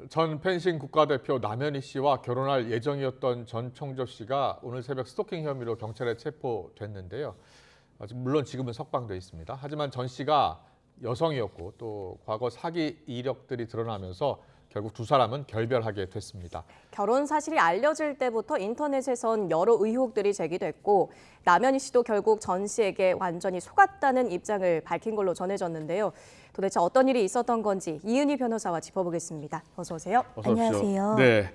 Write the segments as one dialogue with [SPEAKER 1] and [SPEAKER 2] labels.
[SPEAKER 1] 전 펜싱 국가대표 남현희 씨와 결혼할 예정이었던 전 총조 씨가 오늘 새벽 스토킹 혐의로 경찰에 체포됐는데요. 물론 지금은 석방돼 있습니다. 하지만 전 씨가 여성이었고 또 과거 사기 이력들이 드러나면서 결국 두 사람은 결별하게 됐습니다.
[SPEAKER 2] 결혼 사실이 알려질 때부터 인터넷에선 여러 의혹들이 제기됐고 남현희 씨도 결국 전 씨에게 완전히 속았다는 입장을 밝힌 걸로 전해졌는데요. 도대체 어떤 일이 있었던 건지 이은희 변호사와 짚어보겠습니다. 어서 오세요.
[SPEAKER 1] 어서 오십시오.
[SPEAKER 3] 안녕하세요.
[SPEAKER 1] 네,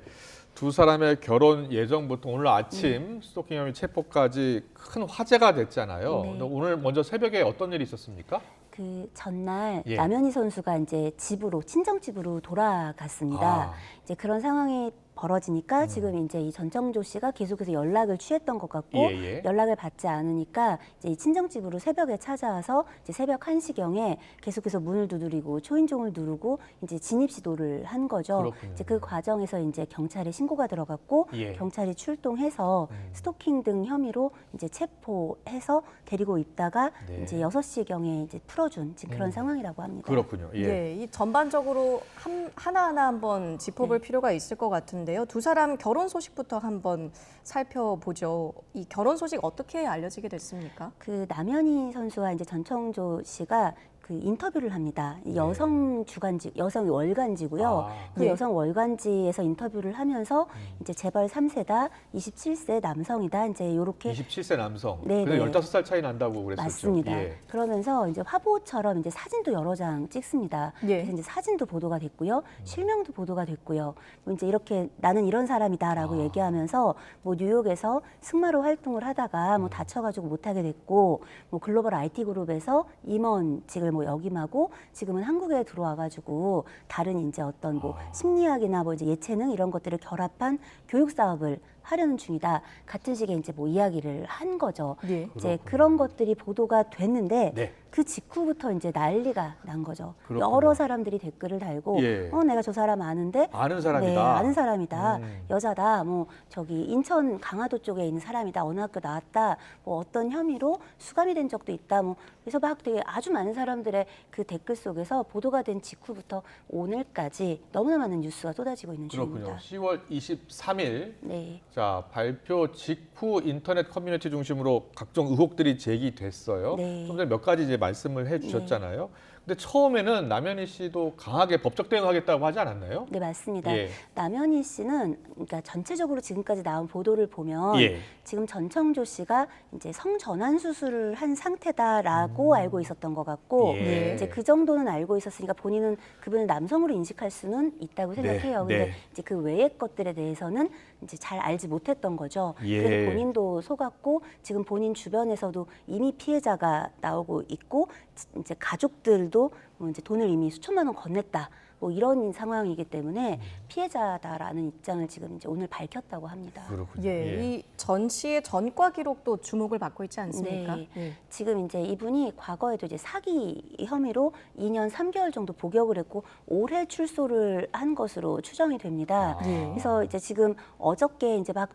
[SPEAKER 1] 두 사람의 결혼 예정부터 오늘 아침 스토킹 혐의 체포까지 큰 화제가 됐잖아요.
[SPEAKER 3] 네.
[SPEAKER 1] 근데 오늘 먼저 새벽에 어떤 일이 있었습니까?
[SPEAKER 3] 그 전날
[SPEAKER 1] 예.
[SPEAKER 3] 남현희 선수가 이제 집으로 친정 집으로 돌아갔습니다.
[SPEAKER 1] 아.
[SPEAKER 3] 이제 그런 상황이 벌어지니까 지금 이제 이 전청조 씨가 계속해서 연락을 취했던 것 같고
[SPEAKER 1] 예.
[SPEAKER 3] 연락을 받지 않으니까 이제 이 친정 집으로 새벽에 찾아와서 이제 새벽 1시경에 계속해서 문을 두드리고 초인종을 누르고 이제 진입 시도를 한 거죠.
[SPEAKER 1] 그렇군요.
[SPEAKER 3] 이제 그 과정에서 이제 경찰에 신고가 들어갔고
[SPEAKER 1] 예.
[SPEAKER 3] 경찰이 출동해서 스토킹 등 혐의로 이제 체포해서 데리고 있다가
[SPEAKER 1] 네.
[SPEAKER 3] 이제 6시경에 이제 풀어준 지금 그런 상황이라고 합니다.
[SPEAKER 1] 그렇군요. 예.
[SPEAKER 2] 네, 이 전반적으로 하나하나 한번 짚어볼 필요가 있을 것 같은데요. 두 사람 결혼 소식부터 한번 살펴보죠. 이 결혼 소식 어떻게 알려지게 됐습니까?
[SPEAKER 3] 그 남현희 선수와 이제 전청조 씨가 그 인터뷰를 합니다. 이 여성 주간지, 여성 월간지고요.
[SPEAKER 1] 아.
[SPEAKER 3] 그
[SPEAKER 2] 네.
[SPEAKER 3] 여성 월간지에서 인터뷰를 하면서 이제 재벌 3세다, 27세 남성이다, 이제 이렇게
[SPEAKER 1] 27세 남성.
[SPEAKER 3] 네,
[SPEAKER 1] 근데
[SPEAKER 3] 네.
[SPEAKER 1] 15살 차이 난다고 그랬었죠.
[SPEAKER 3] 맞습니다.
[SPEAKER 1] 예.
[SPEAKER 3] 그러면서 이제 화보처럼 이제 사진도 여러 장 찍습니다.
[SPEAKER 2] 예.
[SPEAKER 3] 그래서 이제 사진도 보도가 됐고요, 실명도 보도가 됐고요. 뭐 이제 이렇게 나는 이런 사람이다라고 얘기하면서 뭐 뉴욕에서 승마로 활동을 하다가 뭐 다쳐가지고 못하게 됐고, 뭐 글로벌 IT 그룹에서 임원직을 뭐 역임하고 지금은 한국에 들어와가지고 다른 이제 어떤 뭐 심리학이나 뭐 이제 예체능 이런 것들을 결합한 교육 사업을 하려는 중이다. 같은 식의 이제 뭐 이야기를 한 거죠.
[SPEAKER 2] 예.
[SPEAKER 3] 이제 그런 것들이 보도가 됐는데
[SPEAKER 1] 네.
[SPEAKER 3] 그 직후부터 이제 난리가 난 거죠.
[SPEAKER 1] 그렇군요.
[SPEAKER 3] 여러 사람들이 댓글을 달고
[SPEAKER 1] 예.
[SPEAKER 3] 내가 저 사람 아는데
[SPEAKER 1] 아는 사람이다.
[SPEAKER 3] 네, 아는 사람이다.
[SPEAKER 1] 음.
[SPEAKER 3] 여자다. 뭐 저기 인천 강화도 쪽에 있는 사람이다. 어느 학교 나왔다. 뭐 어떤 혐의로 수감이 된 적도 있다. 뭐 그래서 막 되게 아주 많은 사람들의 그 댓글 속에서 보도가 된 직후부터 오늘까지 너무나 많은 뉴스가 쏟아지고 있는
[SPEAKER 1] 그렇군요.
[SPEAKER 3] 중입니다.
[SPEAKER 1] 10월 23일
[SPEAKER 3] 네.
[SPEAKER 1] 자, 발표 직후 인터넷 커뮤니티 중심으로 각종 의혹들이 제기됐어요.
[SPEAKER 3] 네.
[SPEAKER 1] 좀 전에 몇 가지 이제 말씀을 해주셨잖아요. 근데 처음에는 남현희 씨도 강하게 법적 대응하겠다고 하지 않았나요?
[SPEAKER 3] 네, 맞습니다.
[SPEAKER 1] 예.
[SPEAKER 3] 남현희 씨는 그러니까 전체적으로 지금까지 나온 보도를 보면
[SPEAKER 1] 예.
[SPEAKER 3] 지금 전청조 씨가 이제 성전환 수술을 한 상태다라고 알고 있었던 것 같고
[SPEAKER 1] 예.
[SPEAKER 3] 이제 그 정도는 알고 있었으니까 본인은 그분을 남성으로 인식할 수는 있다고 생각해요.
[SPEAKER 1] 네.
[SPEAKER 3] 근데
[SPEAKER 1] 네.
[SPEAKER 3] 이제 그 외의 것들에 대해서는 이제 잘 알지 못했던 거죠.
[SPEAKER 1] 예.
[SPEAKER 3] 그래서 본인도 속았고 지금 본인 주변에서도 이미 피해자가 나오고 있고 이제 가족들도 뭐 이제 돈을 이미 수천만 원 건넸다. 뭐 이런 상황이기 때문에 피해자다라는 입장을 지금 이제 오늘 밝혔다고 합니다.
[SPEAKER 1] 그렇군요.
[SPEAKER 2] 예, 이 전 씨의 전과 기록도 주목을 받고 있지 않습니까?
[SPEAKER 3] 네.
[SPEAKER 2] 예.
[SPEAKER 3] 지금 이제 이분이 과거에도 이제 사기 혐의로 2년 3개월 정도 복역을 했고 올해 출소를 한 것으로 추정이 됩니다.
[SPEAKER 2] 예.
[SPEAKER 3] 그래서 이제 지금 어저께 이제 막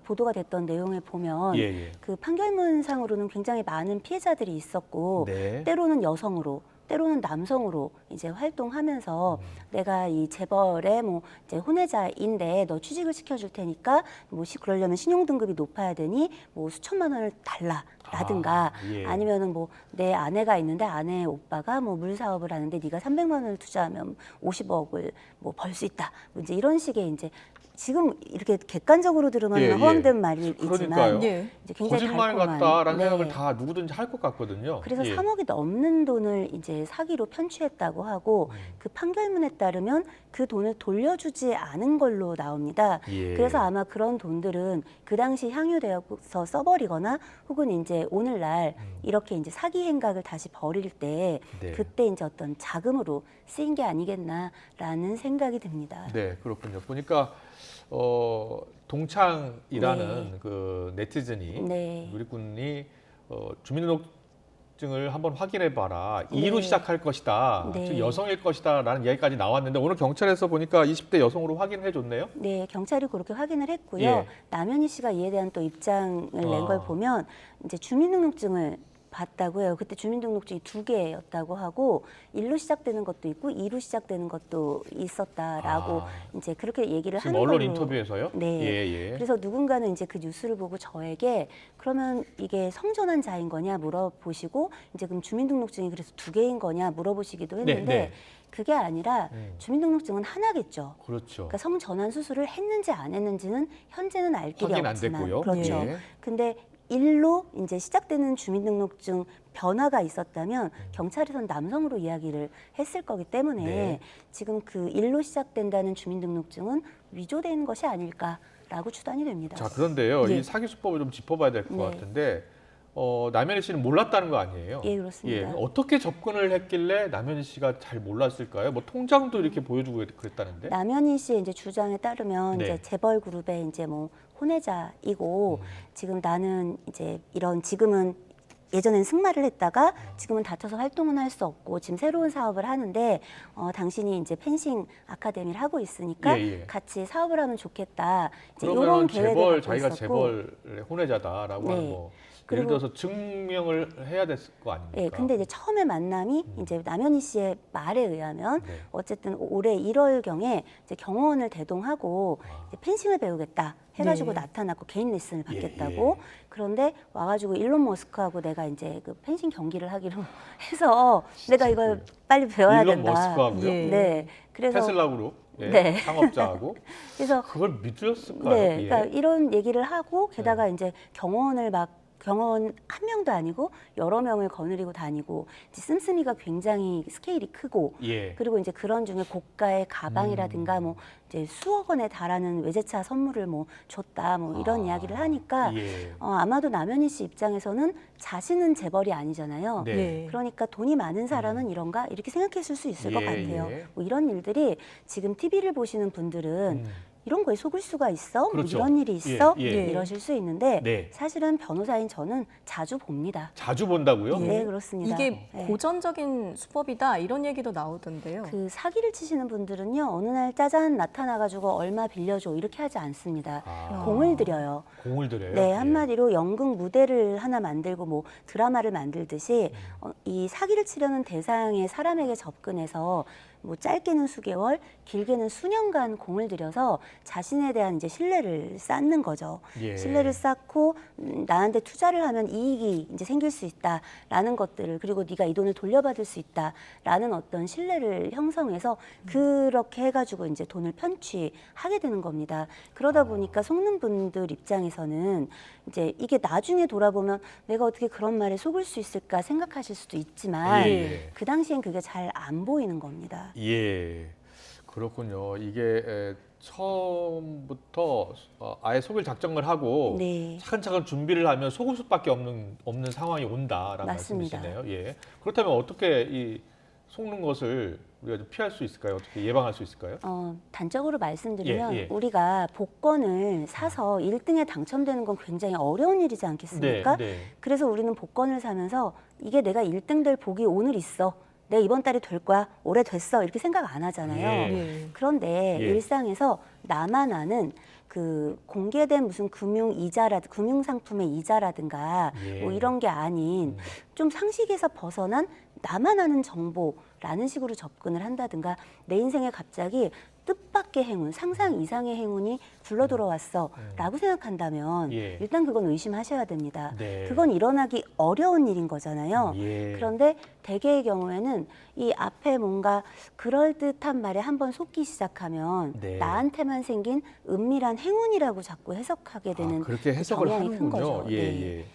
[SPEAKER 3] 보도가 됐던 내용을 보면
[SPEAKER 1] 예.
[SPEAKER 3] 그 판결문상으로는 굉장히 많은 피해자들이 있었고
[SPEAKER 1] 네.
[SPEAKER 3] 때로는 여성으로 때로는 남성으로 이제 활동하면서 내가 이 재벌의 뭐 이제 혼외자인데 너 취직을 시켜줄 테니까 뭐 그러려면 신용 등급이 높아야 되니 뭐 수천만 원을 달라라든가
[SPEAKER 1] 예.
[SPEAKER 3] 아니면은 뭐 내 아내가 있는데 아내 오빠가 뭐 물 사업을 하는데 네가 300만 원을 투자하면 50억을 뭐 벌 수 있다. 뭐 이제 이런 식의 이제 지금 이렇게 객관적으로 들으면
[SPEAKER 1] 예, 예.
[SPEAKER 3] 허황된 말이지만
[SPEAKER 1] 그러니까요.
[SPEAKER 2] 예.
[SPEAKER 3] 이제 굉장히
[SPEAKER 1] 거짓말
[SPEAKER 3] 달콤한,
[SPEAKER 1] 같다라는
[SPEAKER 3] 네.
[SPEAKER 1] 생각을 다 누구든지 할 것 같거든요.
[SPEAKER 3] 그래서
[SPEAKER 1] 예.
[SPEAKER 3] 3억이 넘는 돈을 이제 사기로 편취했다고 하고 그 판결문에 따르면 그 돈을 돌려주지 않은 걸로 나옵니다.
[SPEAKER 1] 예.
[SPEAKER 3] 그래서 아마 그런 돈들은 그 당시 향유되어서 써버리거나 혹은 이제 오늘날 이렇게 이제 사기 행각을 다시 벌일 때
[SPEAKER 1] 네.
[SPEAKER 3] 그때 이제 어떤 자금으로 쓰인 게 아니겠나라는 생각이 듭니다.
[SPEAKER 1] 네, 그렇군요. 보니까 동창이라는
[SPEAKER 3] 네.
[SPEAKER 1] 그 네티즌이
[SPEAKER 3] 네.
[SPEAKER 1] 누리꾼이 주민등록증을 한번 확인해봐라. 이로
[SPEAKER 3] 네.
[SPEAKER 1] 시작할 것이다.
[SPEAKER 3] 네.
[SPEAKER 1] 즉 여성일 것이다라는 이야기까지 나왔는데 오늘 경찰에서 보니까 20대 여성으로 확인해줬네요.
[SPEAKER 3] 네, 경찰이 그렇게 확인을 했고요.
[SPEAKER 1] 예.
[SPEAKER 3] 남현희 씨가 이에 대한 또 입장을 낸
[SPEAKER 1] 아.
[SPEAKER 3] 걸 보면 이제 주민등록증을 봤다고 해요. 그때 주민등록증이 2개였다고 하고 1로 시작되는 것도 있고 2로 시작되는 것도 있었다라고 이제 그렇게 얘기를
[SPEAKER 1] 지금
[SPEAKER 3] 하는
[SPEAKER 1] 언론
[SPEAKER 3] 걸로.
[SPEAKER 1] 인터뷰에서요?
[SPEAKER 3] 네.
[SPEAKER 1] 예.
[SPEAKER 3] 그래서 누군가는 이제 그 뉴스를 보고 저에게 그러면 이게 성전환 자인 거냐 물어보시고 이제 그럼 주민등록증이 그래서 2개인 거냐 물어보시기도 했는데
[SPEAKER 1] 네.
[SPEAKER 3] 그게 아니라 주민등록증은 하나겠죠.
[SPEAKER 1] 그렇죠.
[SPEAKER 3] 그러니까 성전환 수술을 했는지 안 했는지는 현재는 알 길이
[SPEAKER 1] 확인 안
[SPEAKER 3] 없지만
[SPEAKER 1] 됐고요.
[SPEAKER 3] 그렇죠.
[SPEAKER 1] 예.
[SPEAKER 3] 근데 1로 이제 시작되는 주민등록증 변화가 있었다면 경찰에서는 남성으로 이야기를 했을 거기 때문에
[SPEAKER 1] 네.
[SPEAKER 3] 지금 그 1로 시작된다는 주민등록증은 위조된 것이 아닐까라고 추단이 됩니다.
[SPEAKER 1] 자, 그런데요.
[SPEAKER 3] 예.
[SPEAKER 1] 이 사기 수법을 좀 짚어봐야 될 것
[SPEAKER 3] 네.
[SPEAKER 1] 같은데 남현희 씨는 몰랐다는 거 아니에요?
[SPEAKER 3] 예, 그렇습니다.
[SPEAKER 1] 예, 어떻게 접근을 했길래 남현희 씨가 잘 몰랐을까요? 뭐 통장도 이렇게 보여주고 그랬다는데.
[SPEAKER 3] 남현희 씨의 이제 주장에 따르면
[SPEAKER 1] 네.
[SPEAKER 3] 이제 재벌 그룹의 이제 뭐 혼외자이고 지금 나는 이제 이런 지금은 예전엔 승마를 했다가 지금은 다쳐서 활동은 할 수 없고 지금 새로운 사업을 하는데 당신이 이제 펜싱 아카데미를 하고 있으니까
[SPEAKER 1] 예.
[SPEAKER 3] 같이 사업을 하면 좋겠다. 이제 이런
[SPEAKER 1] 그러면
[SPEAKER 3] 계획을
[SPEAKER 1] 재벌
[SPEAKER 3] 갖고
[SPEAKER 1] 자기가
[SPEAKER 3] 있었고.
[SPEAKER 1] 재벌의 혼외자다라고
[SPEAKER 3] 네.
[SPEAKER 1] 하는 뭐 예를
[SPEAKER 3] 그리고-
[SPEAKER 1] 들어서 증명을 해야 됐을 거 아닙니까?
[SPEAKER 3] 예, 근데 이제 처음에 만남이 이제 남현희 씨의 말에 의하면
[SPEAKER 1] 네.
[SPEAKER 3] 어쨌든 올해 1월경에 이제 경호원을 대동하고 이제 펜싱을 배우겠다 해가지고
[SPEAKER 2] 네.
[SPEAKER 3] 나타났고 개인 레슨을
[SPEAKER 1] 예,
[SPEAKER 3] 받겠다고. 그런데 와가지고 일론 머스크하고 내가 이제 그 펜싱 경기를 하기로 해서 내가 이걸 빨리 배워야
[SPEAKER 1] 일론
[SPEAKER 3] 된다.
[SPEAKER 1] 머스크하고요?
[SPEAKER 2] 예.
[SPEAKER 3] 네, 그래서
[SPEAKER 1] 테슬라 그룹 예,
[SPEAKER 3] 네.
[SPEAKER 1] 창업자하고
[SPEAKER 3] 그래서
[SPEAKER 1] 그걸 믿으셨을까요?
[SPEAKER 3] 네,
[SPEAKER 1] 예.
[SPEAKER 3] 그러니까 이런 얘기를 하고 게다가 이제 경호원 한 명도 아니고 여러 명을 거느리고 다니고 이제 씀씀이가 굉장히 스케일이 크고
[SPEAKER 1] 예.
[SPEAKER 3] 그리고 이제 그런 중에 고가의 가방이라든가 뭐 이제 수억 원에 달하는 외제차 선물을 뭐 줬다 뭐 이런 이야기를 하니까
[SPEAKER 1] 예.
[SPEAKER 3] 아마도 남현희 씨 입장에서는 자신은 재벌이 아니잖아요.
[SPEAKER 1] 네.
[SPEAKER 2] 네.
[SPEAKER 3] 그러니까 돈이 많은 사람은 이런가 이렇게 생각했을 수 있을 것
[SPEAKER 1] 예,
[SPEAKER 3] 같아요.
[SPEAKER 1] 예.
[SPEAKER 3] 뭐 이런 일들이 지금 TV를 보시는 분들은 이런 거에 속을 수가 있어?
[SPEAKER 1] 그렇죠.
[SPEAKER 3] 뭐 이런 일이 있어?
[SPEAKER 1] 예, 예.
[SPEAKER 3] 이러실 수 있는데
[SPEAKER 1] 네.
[SPEAKER 3] 사실은 변호사인 저는 자주 봅니다.
[SPEAKER 1] 자주 본다고요?
[SPEAKER 3] 네, 그렇습니다.
[SPEAKER 2] 이게
[SPEAKER 3] 네.
[SPEAKER 2] 고전적인 수법이다 이런 얘기도 나오던데요.
[SPEAKER 3] 그 사기를 치시는 분들은요 어느 날 짜잔 나타나가지고 얼마 빌려줘 이렇게 하지 않습니다.
[SPEAKER 1] 아.
[SPEAKER 3] 공을 들여요.
[SPEAKER 1] 공을 들여요?
[SPEAKER 3] 네,
[SPEAKER 1] 예.
[SPEAKER 3] 한마디로 연극 무대를 하나 만들고 뭐 드라마를 만들듯이 이 사기를 치려는 대상의 사람에게 접근해서 뭐 짧게는 수개월, 길게는 수년간 공을 들여서 자신에 대한 이제 신뢰를 쌓는 거죠.
[SPEAKER 1] 예.
[SPEAKER 3] 신뢰를 쌓고 나한테 투자를 하면 이익이 이제 생길 수 있다라는 것들을 그리고 네가 이 돈을 돌려받을 수 있다라는 어떤 신뢰를 형성해서 그렇게 해가지고 이제 돈을 편취하게 되는 겁니다. 그러다 보니까 속는 분들 입장에서는 이제 이게 나중에 돌아보면 내가 어떻게 그런 말에 속을 수 있을까 생각하실 수도 있지만
[SPEAKER 1] 예.
[SPEAKER 3] 그 당시엔 그게 잘 안 보이는 겁니다.
[SPEAKER 1] 예, 그렇군요. 이게 처음부터 아예 속일 작정을 하고
[SPEAKER 3] 네.
[SPEAKER 1] 차근차근 준비를 하면 속을 수밖에 없는 상황이 온다라는
[SPEAKER 3] 맞습니다.
[SPEAKER 1] 말씀이시네요. 예. 그렇다면 어떻게 이 속는 것을 우리가 좀 피할 수 있을까요? 어떻게 예방할 수 있을까요?
[SPEAKER 3] 단적으로 말씀드리면
[SPEAKER 1] 예, 예.
[SPEAKER 3] 우리가 복권을 사서 1등에 당첨되는 건 굉장히 어려운 일이지 않겠습니까?
[SPEAKER 1] 네.
[SPEAKER 3] 그래서 우리는 복권을 사면서 이게 내가 1등 될 복이 오늘 있어. 내가 이번 달에 될 거야. 올해 됐어. 이렇게 생각 안 하잖아요.
[SPEAKER 2] 예.
[SPEAKER 3] 그런데
[SPEAKER 1] 예.
[SPEAKER 3] 일상에서 나만 아는 그 공개된 무슨 금융상품의 이자라든가
[SPEAKER 1] 예.
[SPEAKER 3] 뭐 이런 게 아닌 좀 상식에서 벗어난 나만 아는 정보라는 식으로 접근을 한다든가 내 인생에 갑자기 뜻밖의 행운, 상상 이상의 행운이 굴러 들어왔어 라고 생각한다면
[SPEAKER 1] 예.
[SPEAKER 3] 일단 그건 의심하셔야 됩니다.
[SPEAKER 1] 네.
[SPEAKER 3] 그건 일어나기 어려운 일인 거잖아요.
[SPEAKER 1] 예.
[SPEAKER 3] 그런데 대개의 경우에는 이 앞에 뭔가 그럴듯한 말에 한번 속기 시작하면
[SPEAKER 1] 네.
[SPEAKER 3] 나한테만 생긴 은밀한 행운이라고 자꾸 해석하게 되는
[SPEAKER 1] 그렇게 해석을
[SPEAKER 3] 경향이 큰
[SPEAKER 1] 하는군요.
[SPEAKER 3] 거죠.
[SPEAKER 1] 예,
[SPEAKER 3] 네.
[SPEAKER 1] 예.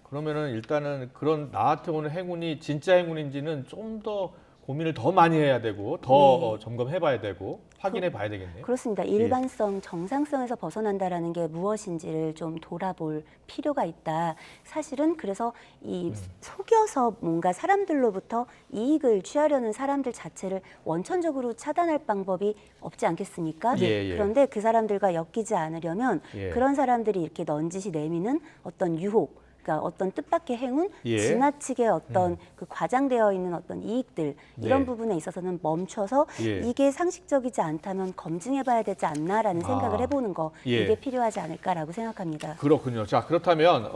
[SPEAKER 1] 그러면은 일단은 그런 나한테 오는 행운이 진짜 행운인지는 좀 더 고민을 더 많이 해야 되고 더
[SPEAKER 3] 네.
[SPEAKER 1] 점검해봐야 되고 확인해 봐야 되겠네요.
[SPEAKER 3] 그렇습니다. 일반성, 정상성에서 벗어난다라는 게 무엇인지를 좀 돌아볼 필요가 있다. 사실은 그래서 이 속여서 뭔가 사람들로부터 이익을 취하려는 사람들 자체를 원천적으로 차단할 방법이 없지 않겠습니까?
[SPEAKER 1] 예, 예.
[SPEAKER 3] 그런데 그 사람들과 엮이지 않으려면
[SPEAKER 1] 예.
[SPEAKER 3] 그런 사람들이 이렇게 넌지시 내미는 어떤 유혹, 그러니까 어떤 뜻밖의 행운,
[SPEAKER 1] 예.
[SPEAKER 3] 지나치게 어떤 그 과장되어 있는 어떤 이익들 이런
[SPEAKER 1] 네.
[SPEAKER 3] 부분에 있어서는 멈춰서
[SPEAKER 1] 예.
[SPEAKER 3] 이게 상식적이지 않다면 검증해봐야 되지 않나라는 생각을 해보는 거
[SPEAKER 1] 예.
[SPEAKER 3] 이게 필요하지 않을까라고 생각합니다.
[SPEAKER 1] 그렇군요. 자, 그렇다면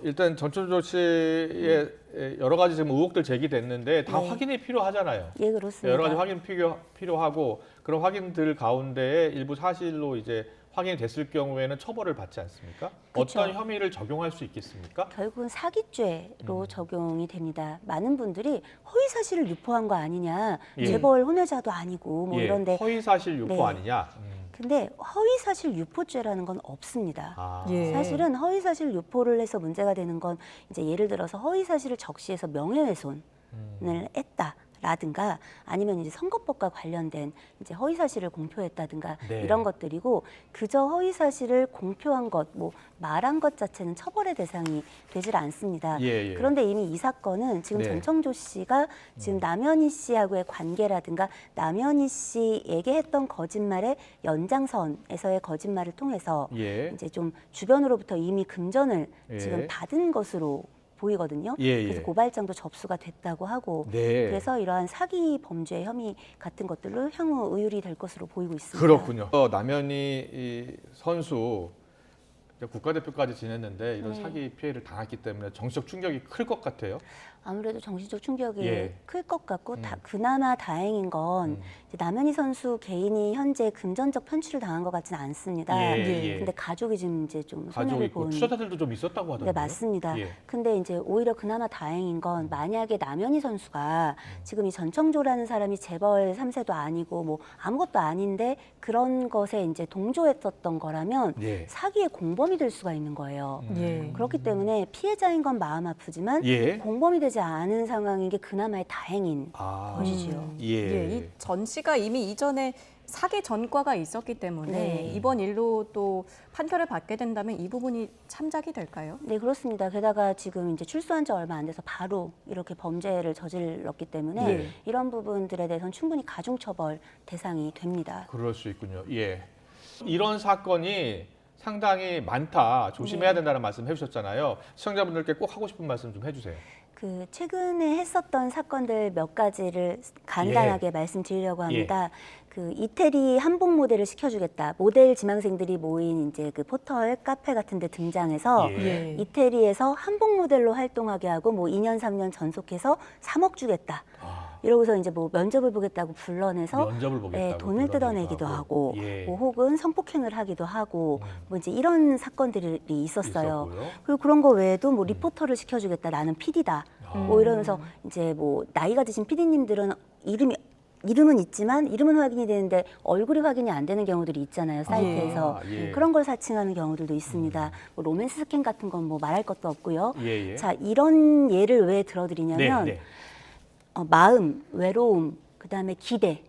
[SPEAKER 1] 일단 전천조 씨의 여러 가지 지금 의혹들 제기됐는데 다
[SPEAKER 3] 네.
[SPEAKER 1] 확인이 필요하잖아요.
[SPEAKER 3] 예, 그렇습니다.
[SPEAKER 1] 여러 가지 확인 필요하고 그런 확인들 가운데 일부 사실로 이제 확인이 됐을 경우에는 처벌을 받지 않습니까?
[SPEAKER 3] 그쵸.
[SPEAKER 1] 어떤 혐의를 적용할 수 있겠습니까?
[SPEAKER 3] 결국은 사기죄로 적용이 됩니다. 많은 분들이 허위 사실을 유포한 거 아니냐,
[SPEAKER 1] 예.
[SPEAKER 3] 재벌 혼외자도 아니고 뭐
[SPEAKER 1] 예,
[SPEAKER 3] 이런데
[SPEAKER 1] 허위사실 유포
[SPEAKER 3] 네.
[SPEAKER 1] 아니냐?
[SPEAKER 3] 근데 허위 사실 유포죄라는 건 없습니다.
[SPEAKER 1] 아,
[SPEAKER 2] 예.
[SPEAKER 3] 사실은 허위 사실 유포를 해서 문제가 되는 건 이제 예를 들어서 허위 사실을 적시해서 명예훼손을 했다라든가 아니면 이제 선거법과 관련된 이제 허위 사실을 공표했다든가
[SPEAKER 1] 네.
[SPEAKER 3] 이런 것들이고 그저 허위 사실을 공표한 것, 뭐 말한 것 자체는 처벌의 대상이 되질 않습니다.
[SPEAKER 1] 예, 예.
[SPEAKER 3] 그런데 이미 이 사건은 지금
[SPEAKER 1] 네.
[SPEAKER 3] 전청조 씨가 지금 남현희 씨하고의 관계라든가 남현희 씨에게 했던 거짓말의 연장선에서의 거짓말을 통해서
[SPEAKER 1] 예.
[SPEAKER 3] 이제 좀 주변으로부터 이미 금전을
[SPEAKER 1] 예.
[SPEAKER 3] 지금 받은 것으로 보이거든요.
[SPEAKER 1] 예,
[SPEAKER 3] 그래서
[SPEAKER 1] 예.
[SPEAKER 3] 고발장도 접수가 됐다고 하고
[SPEAKER 1] 네.
[SPEAKER 3] 그래서 이러한 사기 범죄 혐의 같은 것들로 향후 의율이 될 것으로 보이고 있습니다.
[SPEAKER 1] 그렇군요. 남현희 이 선수 이제 국가대표까지 지냈는데 이런
[SPEAKER 3] 네.
[SPEAKER 1] 사기 피해를 당했기 때문에 정치적 충격이 클 것 같아요.
[SPEAKER 3] 아무래도 정신적 충격이
[SPEAKER 1] 예.
[SPEAKER 3] 클 것 같고 그나마 다행인 건 이제 남현희 선수 개인이 현재 금전적 편취를 당한 것 같지는 않습니다.
[SPEAKER 1] 예.
[SPEAKER 3] 근데 가족이 지금 이제 좀
[SPEAKER 1] 가족이
[SPEAKER 3] 손해를
[SPEAKER 1] 있고
[SPEAKER 3] 본.
[SPEAKER 1] 투자자들도 좀 있었다고 하던데요.
[SPEAKER 3] 네, 맞습니다.
[SPEAKER 1] 예.
[SPEAKER 3] 근데 이제 오히려 그나마 다행인 건 만약에 남현희 선수가 지금 이 전청조라는 사람이 재벌 3세도 아니고 뭐 아무것도 아닌데 그런 것에 이제 동조했었던 거라면
[SPEAKER 1] 예.
[SPEAKER 3] 사기의 공범이 될 수가 있는 거예요.
[SPEAKER 2] 예.
[SPEAKER 3] 그렇기 때문에 피해자인 건 마음 아프지만
[SPEAKER 1] 예.
[SPEAKER 3] 공범이 되지 않은 상황인 게 그나마의 다행인
[SPEAKER 1] 아,
[SPEAKER 3] 것이지요.
[SPEAKER 1] 예.
[SPEAKER 2] 이 전 씨가 이미 이전에 사기 전과가 있었기 때문에
[SPEAKER 3] 네.
[SPEAKER 2] 이번 일로 또 판결을 받게 된다면 이 부분이 참작이 될까요?
[SPEAKER 3] 네, 그렇습니다. 게다가 지금 이제 출소한 지 얼마 안 돼서 바로 이렇게 범죄를 저질렀기 때문에
[SPEAKER 1] 네.
[SPEAKER 3] 이런 부분들에 대해서는 충분히 가중처벌 대상이 됩니다.
[SPEAKER 1] 그럴 수 있군요. 예. 이런 사건이 상당히 많다. 조심해야
[SPEAKER 3] 네.
[SPEAKER 1] 된다는 말씀 해주셨잖아요. 시청자분들께 꼭 하고 싶은 말씀 좀 해주세요.
[SPEAKER 3] 그 최근에 했었던 사건들 몇 가지를 간단하게 말씀드리려고 합니다. 그 이태리 한복 모델을 시켜주겠다. 모델 지망생들이 모인 이제 그 포털 카페 같은데 등장해서
[SPEAKER 1] 예.
[SPEAKER 3] 이태리에서 한복 모델로 활동하게 하고 뭐 2년 3년 전속해서 3억 주겠다. 이러고서 이제 뭐 면접을 보겠다고 불러내서
[SPEAKER 1] 면접을 보겠다고
[SPEAKER 3] 돈을 뜯어내기도 하고
[SPEAKER 1] 예.
[SPEAKER 3] 뭐 혹은 성폭행을 하기도 하고 뭐 이제 이런 사건들이 있었어요.
[SPEAKER 1] 있었고요.
[SPEAKER 3] 그리고 그런 거 외에도 뭐 리포터를 시켜주겠다. 나는 PD다. 뭐 이러면서 이제 뭐 나이가 드신 PD님들은 이름은 있지만 이름은 확인이 되는데 얼굴이 확인이 안 되는 경우들이 있잖아요. 사이트에서.
[SPEAKER 1] 예.
[SPEAKER 3] 그런 걸 사칭하는 경우들도 있습니다. 뭐 로맨스 스캔 같은 건 뭐 말할 것도 없고요.
[SPEAKER 1] 예.
[SPEAKER 3] 자, 이런 예를 왜 들어드리냐면
[SPEAKER 1] 네.
[SPEAKER 3] 마음, 외로움, 그다음에 기대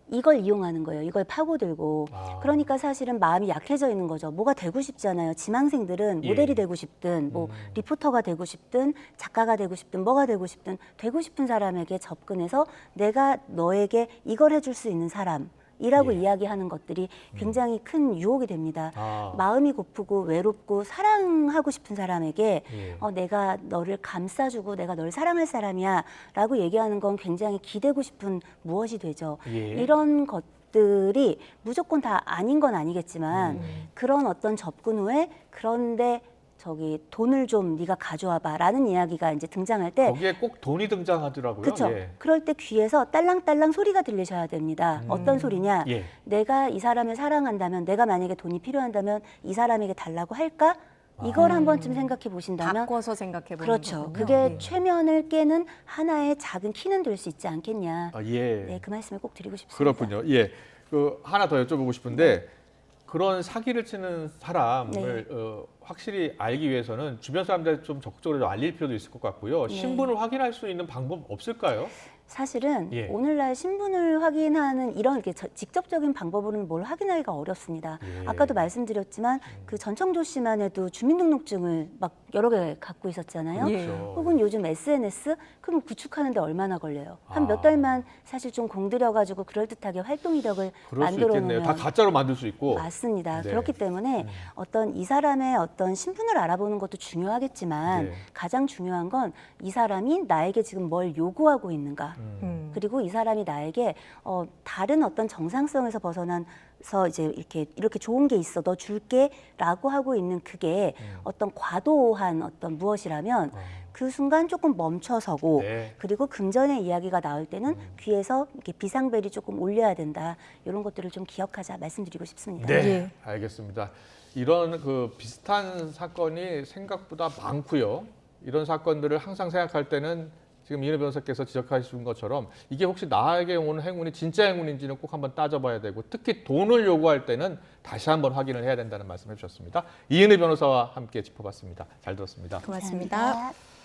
[SPEAKER 3] 이걸 이용하는 거예요. 이걸 파고들고. 그러니까 사실은 마음이 약해져 있는 거죠. 뭐가 되고 싶잖아요. 지망생들은
[SPEAKER 1] 예.
[SPEAKER 3] 모델이 되고 싶든 뭐 리포터가 되고 싶든 작가가 되고 싶든 뭐가 되고 싶든 되고 싶은 사람에게 접근해서 내가 너에게 이걸 해줄 수 있는 사람이라고 이야기하는 것들이 굉장히 큰 유혹이 됩니다. 마음이 고프고 외롭고 사랑하고 싶은 사람에게 내가 너를 감싸주고 내가 널 사랑할 사람이야 라고 얘기하는 건 굉장히 기대고 싶은 무엇이 되죠.
[SPEAKER 1] 예.
[SPEAKER 3] 이런 것들이 무조건 다 아닌 건 아니겠지만 그런 어떤 접근 후에 그런데 저기 돈을 좀 네가 가져와봐라는 이야기가 이제 등장할 때
[SPEAKER 1] 거기에 꼭 돈이 등장하더라고요.
[SPEAKER 3] 그렇죠.
[SPEAKER 1] 예.
[SPEAKER 3] 그럴 때 귀에서 딸랑딸랑 소리가 들리셔야 됩니다. 어떤 소리냐?
[SPEAKER 1] 예.
[SPEAKER 3] 내가 이 사람을 사랑한다면 내가 만약에 돈이 필요한다면 이 사람에게 달라고 할까? 이걸 한 번쯤 생각해 보신다면
[SPEAKER 2] 바꿔서 생각해 보는
[SPEAKER 3] 그렇죠.
[SPEAKER 2] 거군요.
[SPEAKER 3] 그게
[SPEAKER 2] 예.
[SPEAKER 3] 최면을 깨는 하나의 작은 키는 될 수 있지 않겠냐.
[SPEAKER 1] 예.
[SPEAKER 3] 네, 그 말씀을 꼭 드리고 싶습니다.
[SPEAKER 1] 그렇군요. 예. 그 하나 더 여쭤보고 싶은데 그런 사기를 치는 사람을 확실히 알기 위해서는 주변 사람들한테 좀 적극적으로 알릴 필요도 있을 것 같고요. 신분을 확인할 수 있는 방법 없을까요?
[SPEAKER 3] 사실은
[SPEAKER 1] 예.
[SPEAKER 3] 오늘날 신분을 확인하는 이런 이렇게 직접적인 방법으로는 뭘 확인하기가 어렵습니다.
[SPEAKER 1] 예.
[SPEAKER 3] 아까도 말씀드렸지만 그 전청조 씨만 해도 주민등록증을 막 여러 개 갖고 있었잖아요.
[SPEAKER 2] 예.
[SPEAKER 1] 그렇죠.
[SPEAKER 3] 혹은 요즘 SNS 그럼 구축하는데 얼마나 걸려요? 한
[SPEAKER 1] 아.
[SPEAKER 3] 몇 달만 사실 좀 공들여가지고 그럴듯하게 활동 이력을
[SPEAKER 1] 그럴 수
[SPEAKER 3] 만들어
[SPEAKER 1] 있겠네요. 다
[SPEAKER 3] 놓으면
[SPEAKER 1] 가짜로 만들 수 있고.
[SPEAKER 3] 맞습니다.
[SPEAKER 1] 네.
[SPEAKER 3] 그렇기 때문에 어떤 이 사람의 어떤 신분을 알아보는 것도 중요하겠지만
[SPEAKER 1] 네.
[SPEAKER 3] 가장 중요한 건 이 사람이 나에게 지금 뭘 요구하고 있는가. 그리고 이 사람이 나에게 다른 어떤 정상성에서 벗어나서 이제 이렇게 좋은 게 있어 너 줄게라고 하고 있는 그게 어떤 과도한 어떤 무엇이라면 그 순간 조금 멈춰서고
[SPEAKER 1] 네.
[SPEAKER 3] 그리고 금전의 이야기가 나올 때는 귀에서 이렇게 비상벨이 조금 울려야 된다 이런 것들을 좀 기억하자 말씀드리고 싶습니다.
[SPEAKER 1] 네,
[SPEAKER 2] 예.
[SPEAKER 1] 알겠습니다. 이런 그 비슷한 사건이 생각보다 많고요. 이런 사건들을 항상 생각할 때는 지금 이은혜 변호사께서 지적하신 것처럼 이게 혹시 나에게 오는 행운이 진짜 행운인지는 꼭 한번 따져봐야 되고 특히 돈을 요구할 때는 다시 한번 확인을 해야 된다는 말씀을 해주셨습니다. 이은혜 변호사와 함께 짚어봤습니다. 잘 들었습니다.
[SPEAKER 2] 고맙습니다.
[SPEAKER 3] 감사합니다.